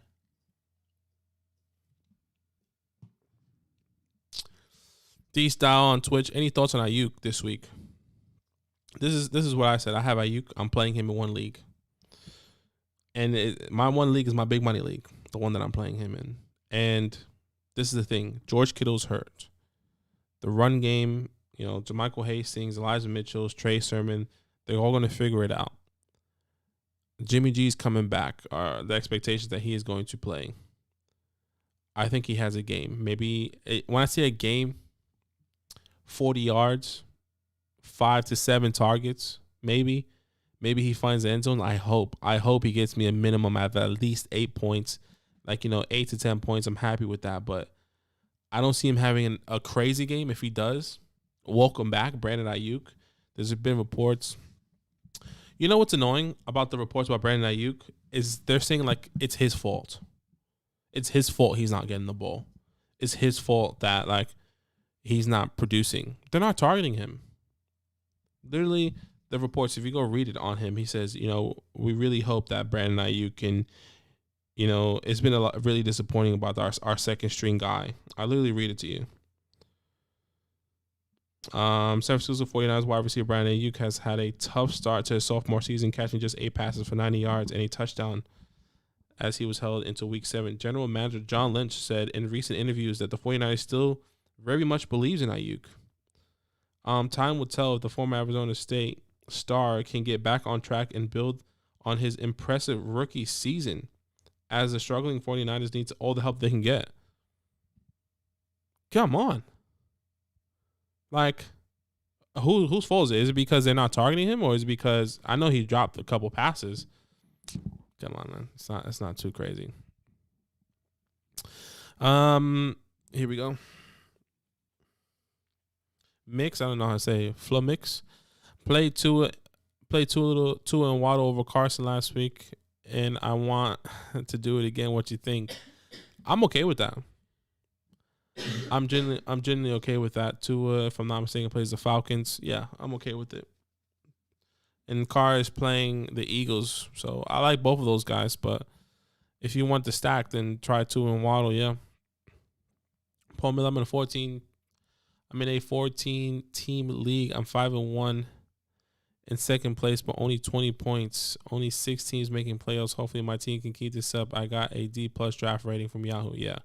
D-Style on Twitch. Any thoughts on Ayuke this week? This is what I said. I have Ayuke. I'm playing him in one league. And my one league is my big money league, the one that I'm playing him in. And this is the thing. George Kittle's hurt. The run game, JaMychal Hastings, Elijah Mitchell, Trey Sermon, they're all going to figure it out. Jimmy G's coming back. Are the expectations that he is going to play. I think he has a game. When I say a game, 40 yards, 5 to 7 targets, maybe. Maybe he finds the end zone. I hope he gets me a minimum of at least 8 points. 8 to 10 points. I'm happy with that. But I don't see him having a crazy game. If he does, welcome back, Brandon Ayuk. There's been reports. You know what's annoying about the reports about Brandon Ayuk is they're saying it's his fault. It's his fault he's not getting the ball. It's his fault that he's not producing. They're not targeting him. Literally, the reports, if you go read it on him, he says, we really hope that Brandon Ayuk can, it's been really disappointing about our second string guy. I literally read it to you. San Francisco 49ers wide receiver Brandon Ayuk has had a tough start to his sophomore season, catching just 8 passes for 90 yards and a touchdown as he was held into week 7. General manager John Lynch said in recent interviews that the 49ers still very much believes in Ayuk. Time will tell if the former Arizona State star can get back on track and build on his impressive rookie season, as the struggling 49ers need all the help they can get. Come on. Whose fault is it? Is it because they're not targeting him, or is it because I know he dropped a couple passes? Come on, man. It's not too crazy. Here we go. Mix, I don't know how to say it. Flo Mix played Tua and Waddle over Carson last week, and I want to do it again. What you think? I'm okay with that. I'm genuinely okay with that. Tua, if I'm not mistaken, plays the Falcons. Yeah, I'm okay with it. And Carr is playing the Eagles, so I like both of those guys. But if you want the stack, then try Tua and Waddle. Yeah. Paul Miller, I'm in a 14-team league. I'm 5-1 in second place, but only 20 points. Only 6 teams making playoffs. Hopefully my team can keep this up. I got a D+ draft rating from Yahoo. Yeah.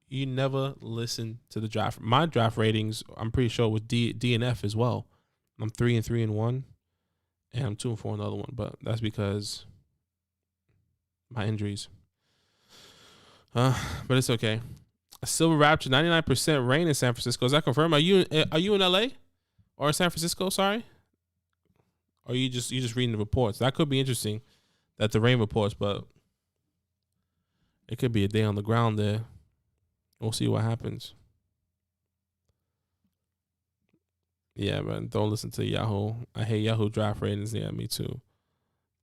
You never listen to the draft. My draft ratings, I'm pretty sure, with D and F as well. I'm 3-3-1, and I'm 2-4 in the other one. But that's because my injuries. But it's okay. A Silver Rapture, 99% rain in San Francisco. Is that confirmed? Are you in LA or San Francisco? Sorry, or you just reading the reports? That could be interesting. That the rain reports, but it could be a day on the ground there. We'll see what happens. Yeah, man. Don't listen to Yahoo. I hate Yahoo draft ratings. Yeah, me too.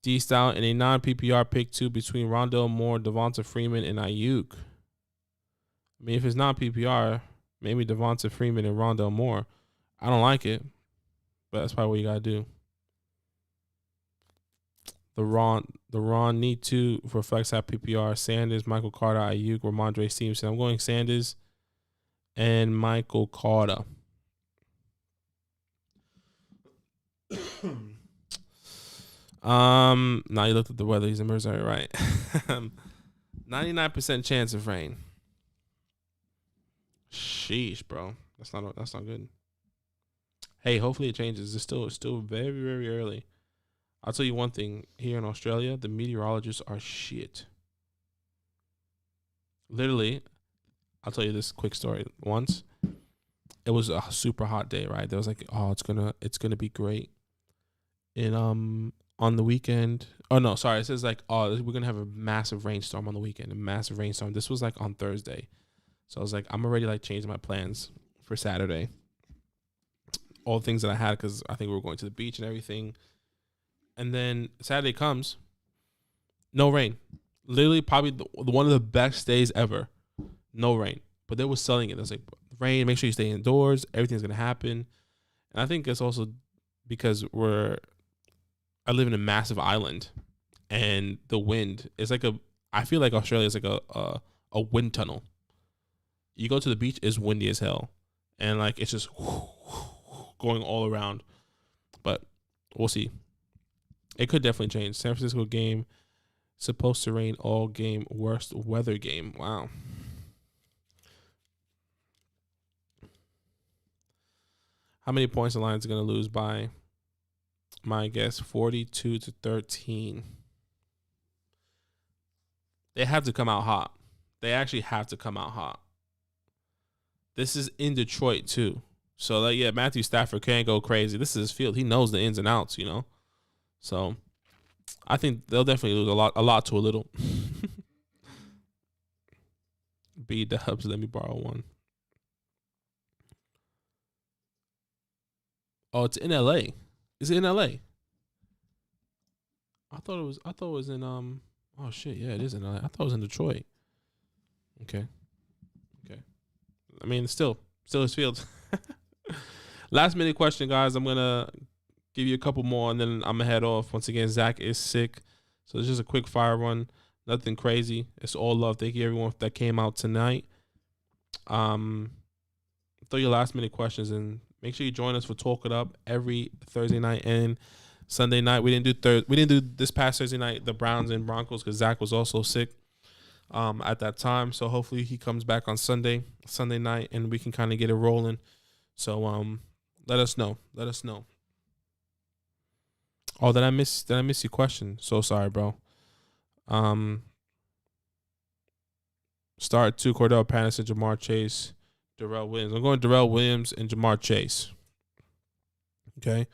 D-Style in a non-PPR pick 2 between Rondale Moore, Devonta Freeman, and Ayuk. I mean, if it's not PPR, maybe Devonta Freeman and Rondale Moore. I don't like it, but that's probably what you got to do. The Ron need to for flex have PPR. Sanders, Michael Carter, Ayuk, Ramondre Stevenson. I'm going Sanders and Michael Carter. Now you looked at the weather. He's in Missouri, right? 99% chance of rain. Sheesh, bro. That's not good. Hey, hopefully it changes. It's still very, very early. I'll tell you one thing. Here in Australia, the meteorologists are shit. Literally, I'll tell you this quick story. Once, it was a super hot day, right? There was it's gonna be great. And on the weekend, it says we're gonna have a massive rainstorm on the weekend. A massive rainstorm. This was on Thursday. So I was I'm already changing my plans for Saturday. All the things that I had, because I think we were going to the beach and everything. And then Saturday comes, no rain. Literally, probably one of the best days ever. No rain, but they were selling it. It was rain. Make sure you stay indoors. Everything's gonna happen. And I think it's also because I live in a massive island, and the wind is I feel like Australia is a wind tunnel. You go to the beach, it's windy as hell, and it's just going all around. But we'll see. It could definitely change. San Francisco game, supposed to rain all game. Worst weather game. Wow. How many points the Lions are going to lose by? My guess, 42-13. They have to come out hot. they actually have to come out hot. This is in Detroit too. So like, yeah, Matthew Stafford can't go crazy. This is his field. He knows the ins and outs, you know. So I think they'll definitely lose a lot to a little. B Dubs, let me borrow one. Oh, it's in LA. Is it in LA? I thought it was in oh shit, yeah, it is in LA. I thought it was in Detroit. Okay. I mean, still his field. Last minute question, guys. I'm gonna give you a couple more and then I'm gonna head off. Once again, Zach is sick. So it's just a quick fire run. Nothing crazy. It's all love. Thank you everyone that came out tonight. Throw your last minute questions and make sure you join us for Talk It Up every Thursday night and Sunday night. We didn't do this past Thursday night the Browns and Broncos because Zach was also sick at that time. So hopefully he comes back on Sunday night and we can kind of get it rolling. So let us know. Oh, did I miss your question? So sorry, bro. Start 2 Cordell Patterson, Jamar Chase, Darrell Williams. I'm going Darrell Williams and Jamar Chase. Okay.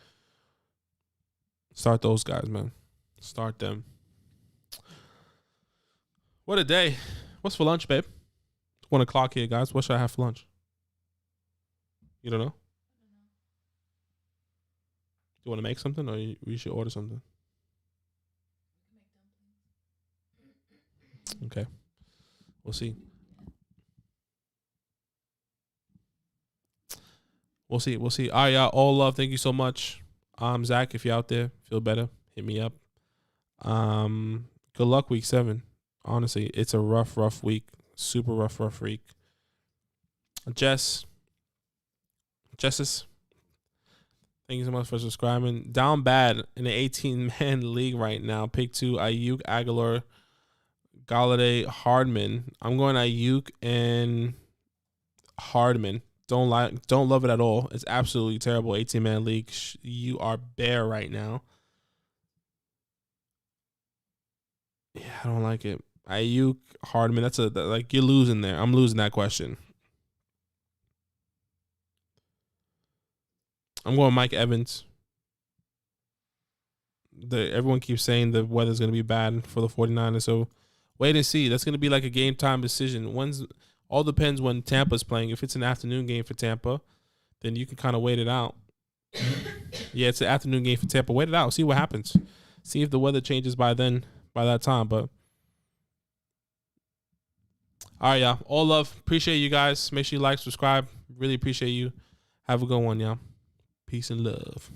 Start those guys, man. Start them. What a day. What's for lunch, babe? 1 o'clock here, guys. What should I have for lunch? You don't know? Do you want to make something or you should order something? Okay. We'll see. All right, y'all. All love. Thank you so much. Zach, if you're out there, feel better. Hit me up. Good luck week 7. Honestly, it's a rough week. Super rough week. Jess, thank you so much for subscribing. Down bad in the 18-man league right now. Pick 2, Ayuke, Aguilar, Galladay, Hardman. I'm going Ayuke and Hardman. Don't love it at all. It's absolutely terrible. 18-man league. You are bare right now. Yeah, I don't like it. Ayuke, Hardman. That's like you're losing there. I'm losing that question. I'm going Mike Evans. Everyone keeps saying the weather's going to be bad for the 49ers, so wait and see. That's going to be like a game time decision. All depends when Tampa's playing. If it's an afternoon game for Tampa, then you can kind of wait it out. Yeah, it's an afternoon game for Tampa. Wait it out. See what happens. See if the weather changes by that time. But all right, y'all. All love. Appreciate you guys. Make sure you like, subscribe. Really appreciate you. Have a good one, y'all. Peace and love.